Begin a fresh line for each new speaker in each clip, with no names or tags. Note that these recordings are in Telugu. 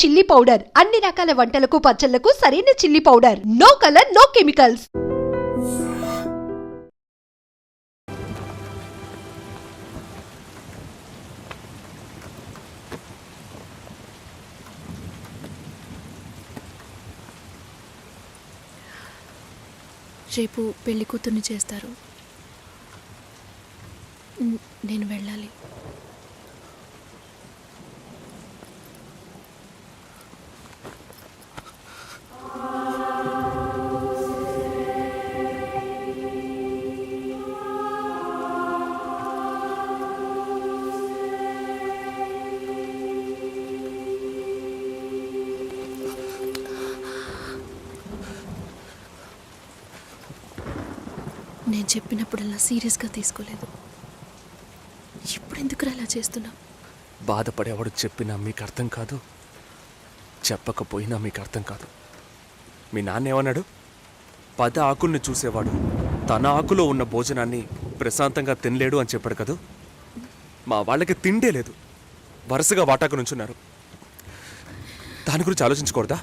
చిల్లీ పౌడర్ అన్ని రకాల వంటలకు పచ్చళ్లకు సరైన chilli powder. No colour, no chemicals.
రేపు పెళ్లి కూతుర్ని చేస్తారు. నేను వెళ్ళాలి. నేను చెప్పినప్పుడల్లా సీరియస్గా తీసుకోలేదు. ఇప్పుడు ఎందుకు అలా చేస్తున్నా?
బాధపడేవాడు చెప్పినా మీకు అర్థం కాదు, చెప్పకపోయినా మీకు అర్థం కాదు. మీ నాన్న ఏమన్నాడు? 10 ఆకుల్ని చూసేవాడు తన ఆకులో ఉన్న భోజనాన్ని ప్రశాంతంగా తినలేడు అని చెప్పాడు కదా. మా వాళ్ళకి తిండే లేదు, వరుసగా వాటాకు నుంచున్నారు. దాని గురించి ఆలోచించకూడదా?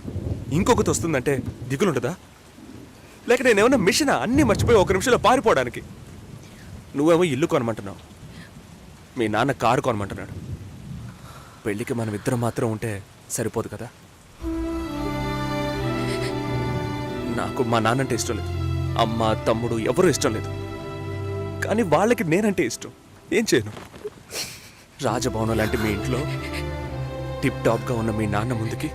ఇంకొకటి వస్తుందంటే దిగులుంటుందా? లేక నేనేమన్నా మిషనా అన్నీ మర్చిపోయి 1 నిమిషంలో పారిపోవడానికి? నువ్వేమో ఇల్లు కొనమంటున్నావు, మీ నాన్న కారు కొనమంటున్నాడు. పెళ్ళికి మనం ఇద్దరం మాత్రం ఉంటే సరిపోదు కదా. నాకు మా నాన్నంటే ఇష్టం లేదు, అమ్మ తమ్ముడు ఎవరూ ఇష్టం లేదు. కానీ వాళ్ళకి నేనంటే ఇష్టం. ఏం చేయను? రాజభవనం లాంటి మీ ఇంట్లో టిప్ టాప్గా ఉన్న మీ నాన్న ముందుకి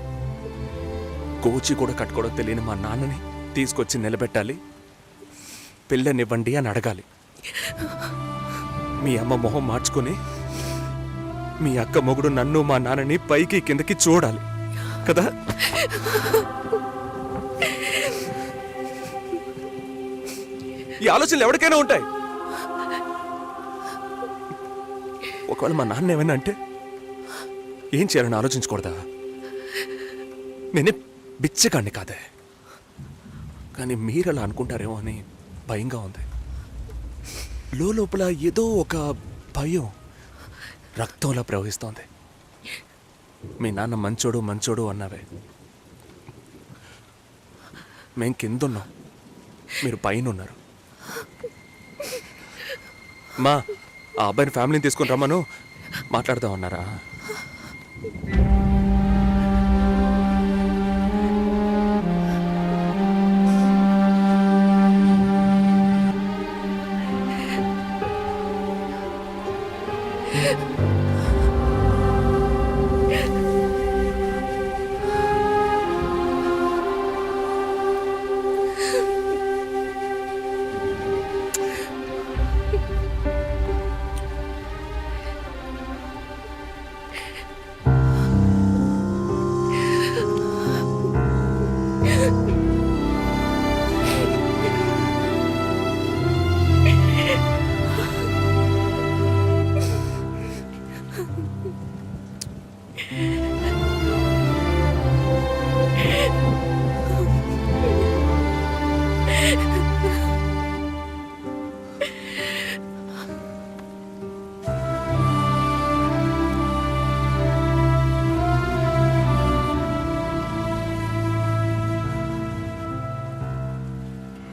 కోచి కూడా కట్టుకోవడం తెలియని మా నాన్నని తీసుకొచ్చి నిలబెట్టాలి. పిల్లనివ్వండి అని అడగాలి. మీ అమ్మ మొహం మార్చుకొని మీ అక్క మొగుడు నన్ను మా నాన్నని పైకి కిందకి చూడాలి కదా. ఈ ఆలోచనలు ఎవరికైనా ఉంటాయి. ఒకవేళ మా నాన్న ఏమైనా అంటే ఏం చేయాలని ఆలోచించకూడదా? నేనే బిచ్చగాన్ని కాదే, కానీ మీరు అలా అనుకుంటారేమో అని భయంగా ఉంది. లోపల ఏదో ఒక భయం రక్తంలా ప్రవహిస్తోంది. మీ నాన్న మంచోడు మంచోడు అన్నావే, మేం కిందున్నాం, మీరు పైన ఉన్నారు. మా ఆ అబ్బాయిని ఫ్యామిలీని తీసుకుని రమ్మను మాట్లాడదామన్నారా?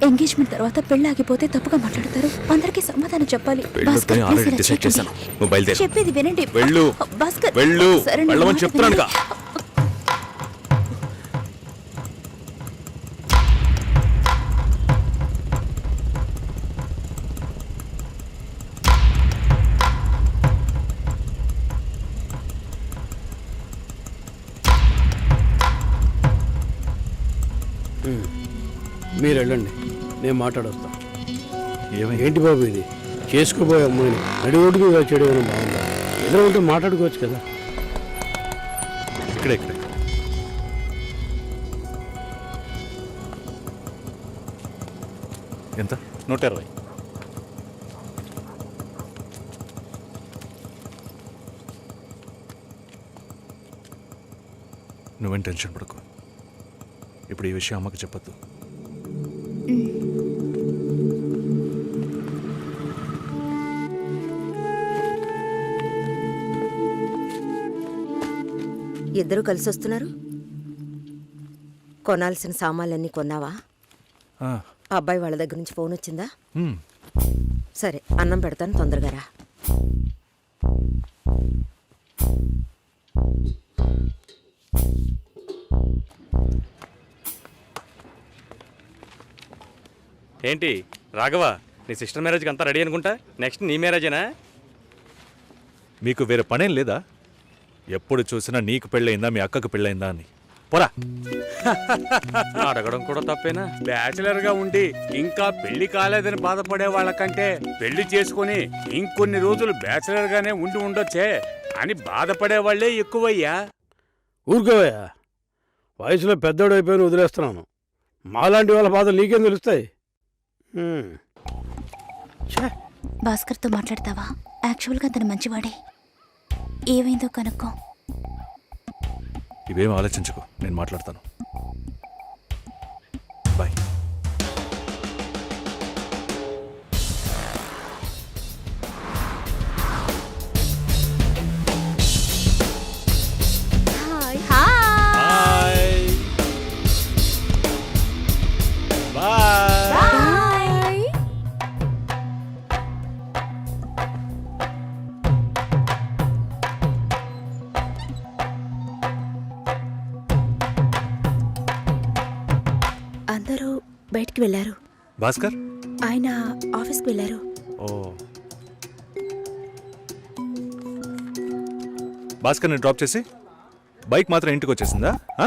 ఎంగేజ్మెంట్ తర్వాత పెళ్లి ఆగిపోతే తప్పుగా మాట్లాడతారు. అందరికీ సమాధానం చెప్పాలి. చెప్పేది వినండి.
చెప్తున్నాను.
మీరు వెళ్ళండి, నేను మాట్లాడొస్తా. ఏంటి బాబు ఇది? చేసుకోబోయే అమ్మాయిని నడి రోడ్డుకు వచ్చేయడం ఏమైనా బాగుందా? ఏదో ఉంటే మాట్లాడుకోవచ్చు కదా.
ఇక్కడే ఎంత?
120.
నువ్వేం టెన్షన్ పడకు. ఇప్పుడు ఈ విషయం అమ్మకి చెప్పొద్దు.
ఇద్దరు కలిసి వస్తున్నారు.
కొనాల్సిన సామాన్లన్నీ కొన్నావా?
ఆ,
అబ్బాయి వాళ్ళ దగ్గర నుంచి ఫోన్ వచ్చిందా?
మ్,
సరే, అన్నం పెడతాను, తొందరగా రా.
ఏంటి రాఘవ, నీ సిస్టర్ మ్యారేజ్కి అంతా రెడీ అనుకుంటా. నెక్స్ట్ నీ మ్యారేజేనా?
మీకు వేరే పనేం లేదా? ఎప్పుడు చూసినా నీకు పెళ్ళయిందా మీ అక్కకు పెళ్ళయిందా అని. పోరా.
అడగడం కూడా తప్పేనా?
బ్యాచిలర్ గా ఉండి ఇంకా పెళ్లి కాలేదని బాధపడే వాళ్ళకంటే పెళ్లి చేసుకుని ఇంకొన్ని రోజులు బ్యాచిలర్ గానే ఉండి ఉండొచ్చే అని బాధపడే వాళ్లే ఎక్కువయ్యా.
ఊరుకోవయ్యా, వయసులో పెద్దోడు అయిపోయిన వదిలేస్తున్నాను. మాలాంటి వాళ్ళ బాధలు నీకేం తెలుస్తాయి? ఛే,
భాస్కర్తో మాట్లాడతావా? యాక్చువల్గా అతను మంచివాడే. ఏమైందో కనుక్కో.
ఇవేం ఆలోచించుకో, నేను మాట్లాడతాను. బాయ్. హాయ్. బాయ్.
అందరూ బయటికి వెళ్ళారు.
భాస్కర్.
ఆయన ఆఫీస్కి వెళ్ళారు.
ఓ, భాస్కర్ని డ్రాప్ చేసి బైక్ మాత్రం ఇంటికి వచ్చేసిందా? ఆ?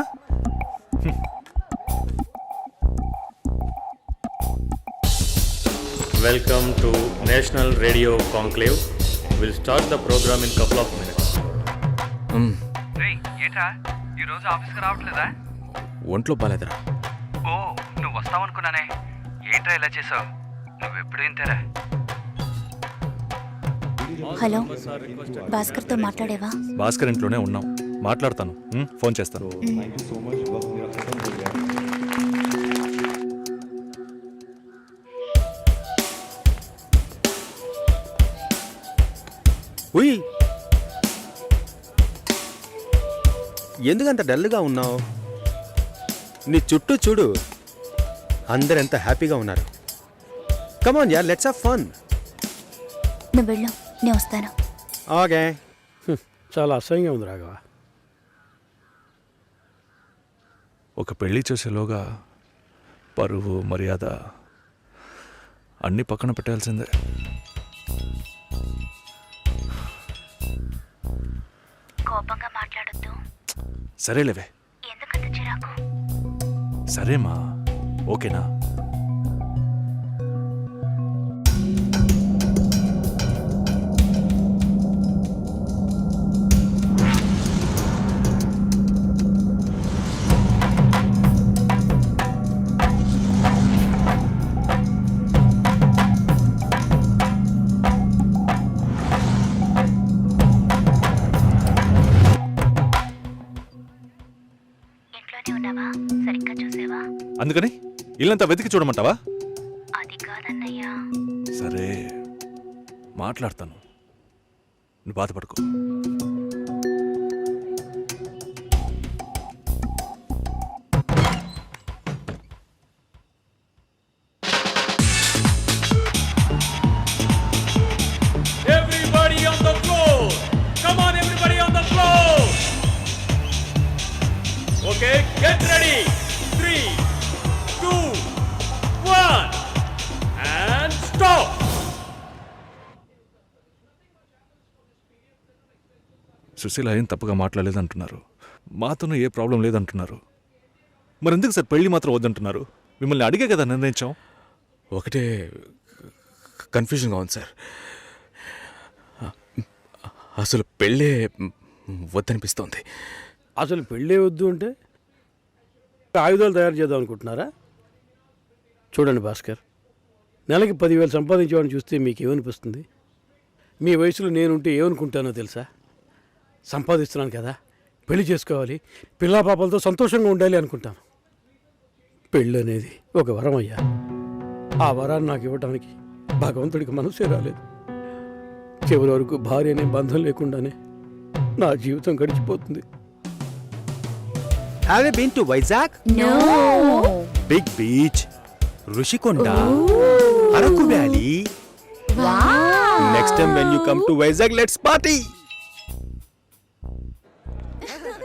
Welcome to national radio conclave. Will start the programme in couple of minutes.
ఏంట్రా ఈరోజు ఆఫీస్కి రావట్లేదా?
ఒంట్లో బాలేదురా.
ఓ, నువ్వు వస్తావనుకున్నానే. ఏంట్రా ఇలా చేసావు? నువ్వెప్పుడు ఇంతేరా?
హలో, భాస్కర్తో మాట్లాడేవా?
భాస్కర్ ఇంట్లోనే ఉన్నాం, మాట్లాడతాను. ఫోన్ చేస్తాను.
ఉయ్, ఎందుకంత డల్గా ఉన్నావు? నీ చుట్టూ చూడు, అందరెంత హ్యాపీగా ఉన్నారు. కమాన్ యార్, లెట్స్ హావ్ ఫన్.
నువ్వు వెళ్ళు, నేను వస్తాను.
ఓకే.
చాలా అసహ్యంగా ఉంది రాఘవ.
ఒక పెళ్లి చేసేలోగా పరువు మర్యాద అన్నీ పక్కన పెట్టాల్సిందే.
కోపంగా మాట్లాడొద్దు.
సరేలేవే.
ఎందుకంత చిరాకు?
సరేమా, ఓకేనా?
ఇంట్లోనే ఉన్నావా? సరిగ్గా చూసావా?
అందుకని ఇల్లంతా వెతికి చూడమంటావా?
అది కాదన్నయ్యా.
సరే, మాట్లాడతాను, నువ్వు బాధపడుకో.
Everybody on the floor! Come on, everybody on the floor! Okay, get ready. 3, 2, 1, and stop.
Susheela ఏం తప్పుగా మాట్లాడలేదంటున్నారు, మాతోనూ ఏ ప్రాబ్లం లేదంటున్నారు. మరెందుకు సార్ పెళ్లి మాత్రం వద్దంటున్నారు? మిమ్మల్ని అడిగే కదా నిర్ణయించాం.
ఒకటే కన్ఫ్యూజన్గా ఉంది సార్. అసలు పెళ్ళే వద్దనిపిస్తోంది.
అసలు పెళ్ళే వద్దు అంటే ఆయుధాలు తయారు చేద్దాం అనుకుంటున్నారా? చూడండి భాస్కర్, నెలకి 10,000 సంపాదించేవాడిని చూస్తే మీకేమనిపిస్తుంది? మీ వయసులో నేనుంటే ఏమనుకుంటానో తెలుసా? సంపాదిస్తున్నాను కదా, పెళ్లి చేసుకోవాలి, పిల్లా పాపలతో సంతోషంగా ఉండాలి అనుకుంటాను. పెళ్ళి అనేది ఒక వరం అయ్యా. ఆ వరాన్ని నాకు ఇవ్వడానికి భగవంతుడికి మనసే రాలేదు. చివరి వరకు భార్య అనే బంధం లేకుండానే నా జీవితం గడిచిపోతుంది.
Have you been to Vizag?
No.
Big beach, Rushikonda, Araku valley. Next time when you come to Vizag let's party.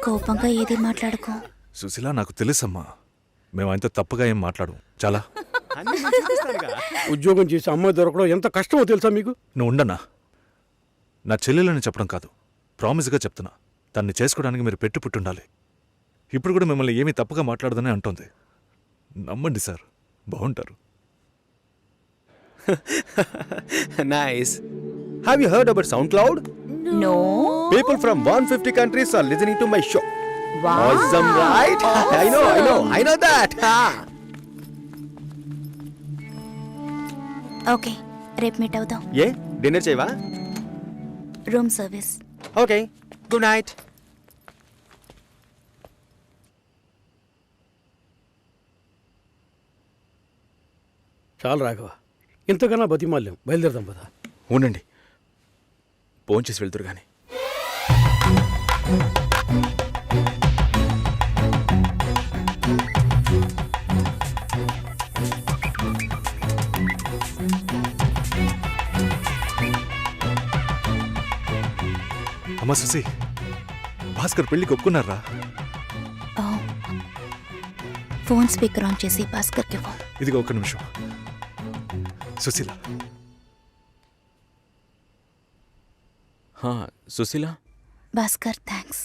కోపంగా ఏది మాట్లాడుకో.
సుశీల నాకు తెలుసమ్మా, మేము ఆయనతో తప్పుగా ఏం మాట్లాడు. చాలా
ఉద్యోగం చేసి అమ్మాయి దొరకడం ఎంత కష్టమో తెలుసా మీకు?
నువ్వు ఉండన్నా. నా చెల్లెలని చెప్పడం కాదు, ప్రామిస్గా చెప్తున్నా. తన్ని చేసుకోవడానికి మీరు పెట్టి పుట్టుండాలి. ఇప్పుడు కూడా మిమ్మల్ని ఏమీ తప్పుగా మాట్లాడదని అంటోంది. నమ్మండి సార్, బాగుంటారు.
Nice. Have you heard about SoundCloud?
No.
People from 150 countries are listening to my show. Awesome, right? I know that.
Okay, రేపు మీట్ అవుదాం.
ఏ డిన్నర్ చేయవా?
Room service.
Okay, good night.
చాలు రాఘవ, ఇంతకన్నా బతిమాల్యం. బయలుదేరదాం పదా.
ఉండండి, ఫోన్ చేసి వెళ్తురు కానీ.
అమ్మా సుశీ, భాస్కర్ పెళ్ళికి ఒప్పుకున్నారా?
ఫోన్ స్పీకర్ ఆన్ చేసి భాస్కర్కి ఫోన్.
ఇదిగో ఒక్క నిమిషం. సుశీల.
సుశీల,
భాస్కర్ థ్యాంక్స్,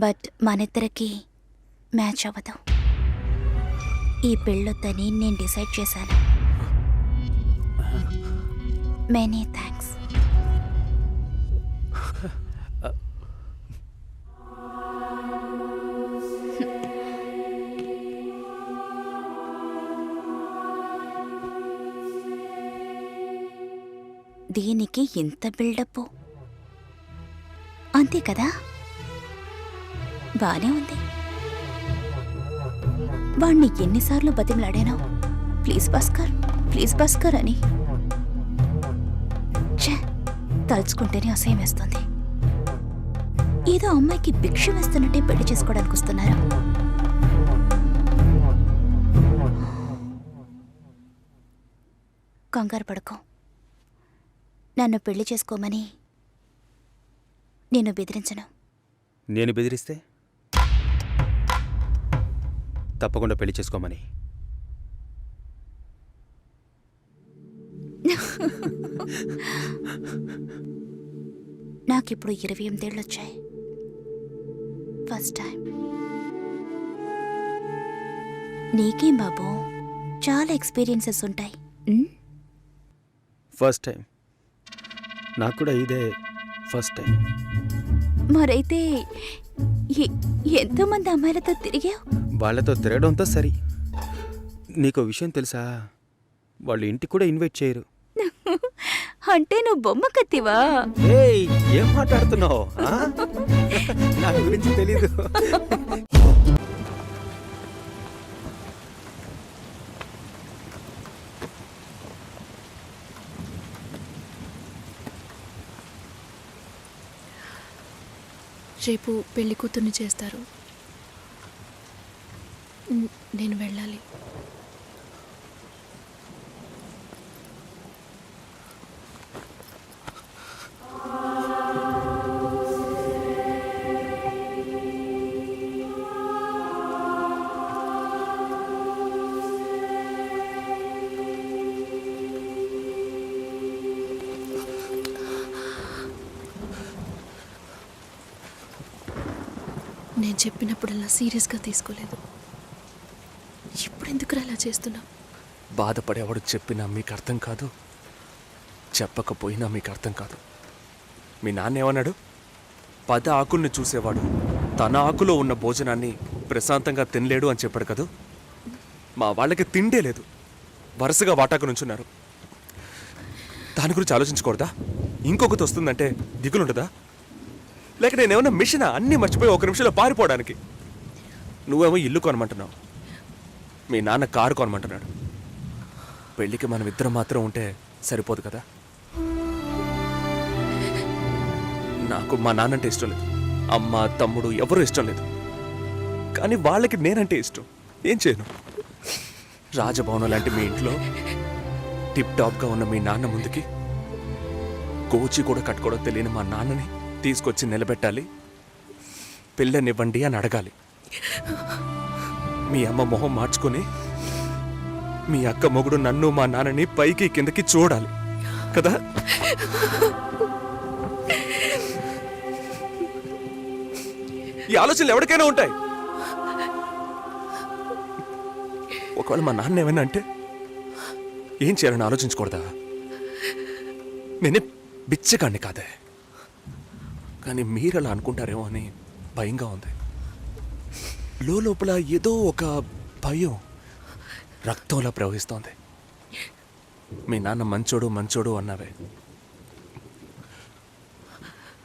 బట్ మనిద్దరికి మ్యాచ్ అవ్వదు. ఈ పెళ్ళొద్దని నేను డిసైడ్ చేశాను. Many thanks. దీనికి ఇంత బిల్డప్ అంతే కదా? బానే ఉంది. వాణ్ణి ఎన్నిసార్లు బతిమలాడాను, ప్లీజ్ భాస్కర్, ప్లీజ్ భాస్కర్ అని. ఛే, తలుచుకుంటేనే అసహ్యం వేస్తుంది. ఏదో అమ్మాయికి భిక్ష వేస్తున్నట్టే పెళ్లి చేసుకోవడానికి వస్తున్నారు. కంగారు పడుకో. నన్ను పెళ్లి చేసుకోమని నేను బెదిరించను.
నేను బెదిరిస్తే తప్పకుండా పెళ్లి చేసుకోమని.
నాకిప్పుడు 28 ఏళ్ళు వచ్చాయి. First time. నీకేం బాబు, చాలా ఎక్స్పీరియన్సెస్ ఉంటాయి.
First time. నాకు కూడా ఇదే ఫస్ట్ టైం.
మరైతే ఎంతోమంది అమ్మాయిలతో తిరిగావు?
వాళ్ళతో తిరగడంతో సరి. నీకో విషయం తెలుసా, వాళ్ళు ఇంటికి కూడా ఇన్వైట్ చేయరు.
అంటే నువ్వు బొమ్మ కత్తివా?
ఏయ్, ఏం మాట్లాడుతున్నావు? నా గురించి తెలీదు.
రేపు పెళ్లి కూతుర్ని చేస్తారు. నేను వెళ్ళాలి. నేను చెప్పినప్పుడల్లా సీరియస్గా తీసుకోలేదు. ఇప్పుడు ఎందుకు అలా చేస్తున్నావు?
బాధపడేవాడు చెప్పినా మీకు అర్థం కాదు, చెప్పకపోయినా మీకు అర్థం కాదు. మీ నాన్న ఏమన్నాడు? 10 ఆకుల్ని చూసేవాడు తన ఆకులో ఉన్న భోజనాన్ని ప్రశాంతంగా తినలేడు అని చెప్పాడు కదా. మా వాళ్ళకి తిండే లేదు, వరుసగా వాటాకు నుంచున్నారు. దాని గురించి ఆలోచించకూడదా? ఇంకొకటి వస్తుందంటే దిగులుంటుందా? లేక నేనేమన్నా మిషనా అన్నీ మర్చిపోయి 1 నిమిషంలో పారిపోవడానికి? నువ్వేమో ఇల్లు కొనమంటున్నావు, మీ నాన్న కారు కొనమంటున్నాడు. పెళ్ళికి మనం ఇద్దరం మాత్రం ఉంటే సరిపోదు కదా. నాకు మా నాన్నంటే ఇష్టం లేదు. అమ్మ తమ్ముడు ఎవరూ ఇష్టం లేదు. కానీ వాళ్ళకి నేనంటే ఇష్టం. ఏం చేయను? రాజభవనం లాంటి మీ ఇంట్లో టిప్ టాప్గా ఉన్న మీ నాన్న ముందుకి కోచి కూడా కట్టుకోవడం తెలియని మా నాన్నని తీసుకొచ్చి నిలబెట్టాలి. పిల్లనివ్వండి అని అడగాలి. మీ అమ్మ మొహం మార్చుకొని మీ అక్క మొగుడు నన్ను మా నాన్నని పైకి కిందకి చూడాలి కదా? ఈ ఆలోచనలు ఎవరికైనా ఉంటాయి. ఒకవేళ మా నాన్న ఏమైనా అంటే ఏం చేయాలని ఆలోచించకూడదా? నేనే బిచ్చగాడిని కాదే, కానీ మీరు అలా అనుకుంటారేమో అని భయంగా ఉంది. లోపల ఏదో ఒక భయం రక్తంలా ప్రవహిస్తోంది. మీ నాన్న మంచోడు మంచోడు అన్నావే.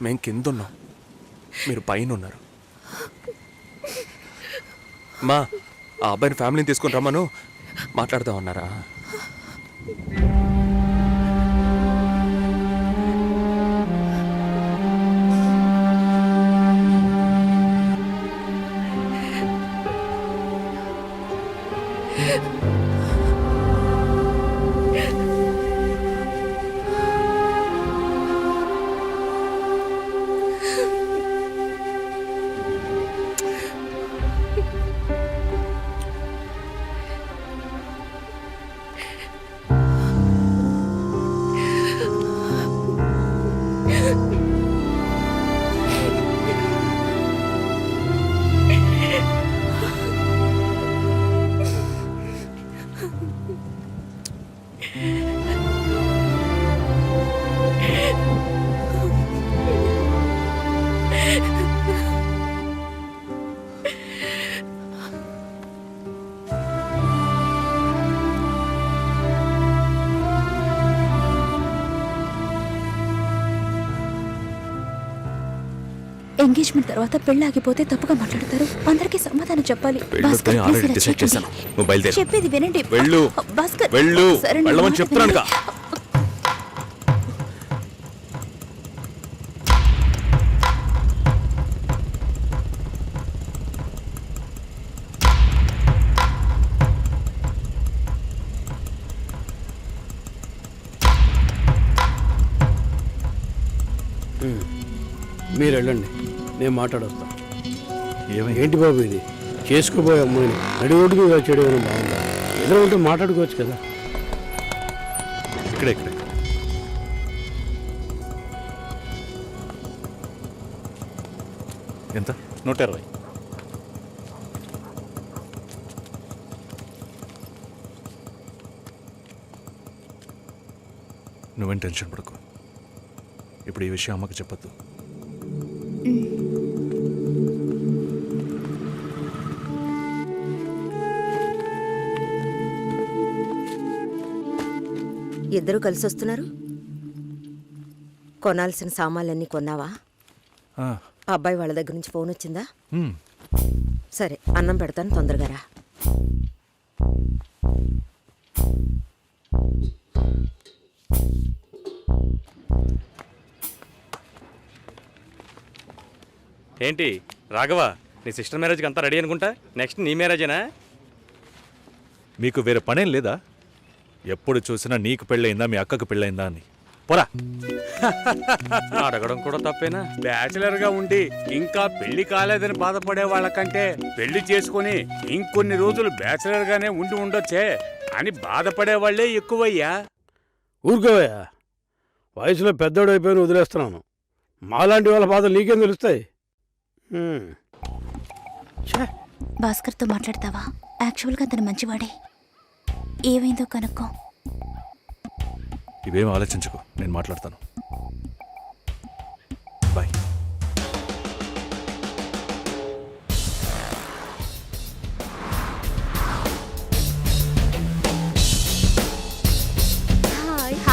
మేం కిందున్నాం, మీరు పైన ఉన్నారు. మా ఆ అబ్బాయిని ఫ్యామిలీని తీసుకుని రమ్మను, మాట్లాడదాం అన్నారా?
ఎంగేజ్మెంట్ తర్వాత పెళ్లి ఆగిపోతే తప్పుగా మాట్లాడతారు. అందరికీ సమాధానం చెప్పాలి. భాస్కర్, please ఇలా చేయకండి. చెప్పేది వినండి. భాస్కర్, సరే, నేను
వెళ్ళమని
మాట
చెప్తున్నానుగా.
వినండి.
మీరు వెళ్ళండి, నేను మాట్లాడొస్తాను.
ఏమైంది?
ఏంటి బాబు ఇది? చేసుకోబోయే అమ్మాయిని నడి ఒడ్డుకు చేయడం ఏమైనా బాగుందా? ఎదురు ఉంటే మాట్లాడుకోవచ్చు కదా.
ఇక్కడే ఇక్కడే. ఎంత?
120.
నువ్వేం టెన్షన్ పడకు. ఇప్పుడు ఈ విషయం అమ్మకి చెప్పొద్దు.
ఇద్దరు కలిసి వస్తున్నారు. కొనాల్సిన సామాన్లన్నీ కొన్నావా?
ఆ,
ఆ అబ్బాయి వాళ్ళ దగ్గర నుంచి ఫోన్ వచ్చిందా?
ఉమ్.
సరే, అన్నం పెడతాను, తొందరగా రా.
ఏంటి రాఘవ, నీ సిస్టర్ మ్యారేజ్కి అంతా రెడీ అనుకుంటా. నెక్స్ట్ నీ మ్యారేజేనా?
మీకు వేరే పనేం లేదా? ఎప్పుడు చూసినా నీకు పెళ్ళయిందా, మీ అక్కకు పెళ్ళయిందా అని. పోరా.
అడగడం కూడా తప్పేనా?
బ్యాచిలర్ గా ఉండి ఇంకా పెళ్లి కాలేదని బాధపడే వాళ్ళకంటే పెళ్లి చేసుకుని ఇంకొన్ని రోజులు బ్యాచిలర్ గానే ఉండి ఉండొచ్చే అని బాధపడే వాళ్ళే ఎక్కువయ్యా.
ఊరుకోవయ్యా, వయసులో పెద్దోడు అయిపోయిన వదిలేస్తున్నాను. మాలాంటి వాళ్ళ బాధలు నీకేం తెలుస్తాయి?
భాస్కర్తో మాట్లాడతావా? యాక్చువల్గా అతను మంచివాడే. ఏమైందో కనుక్కో.
ఇవేం ఆలోచించకు, నేను మాట్లాడతాను.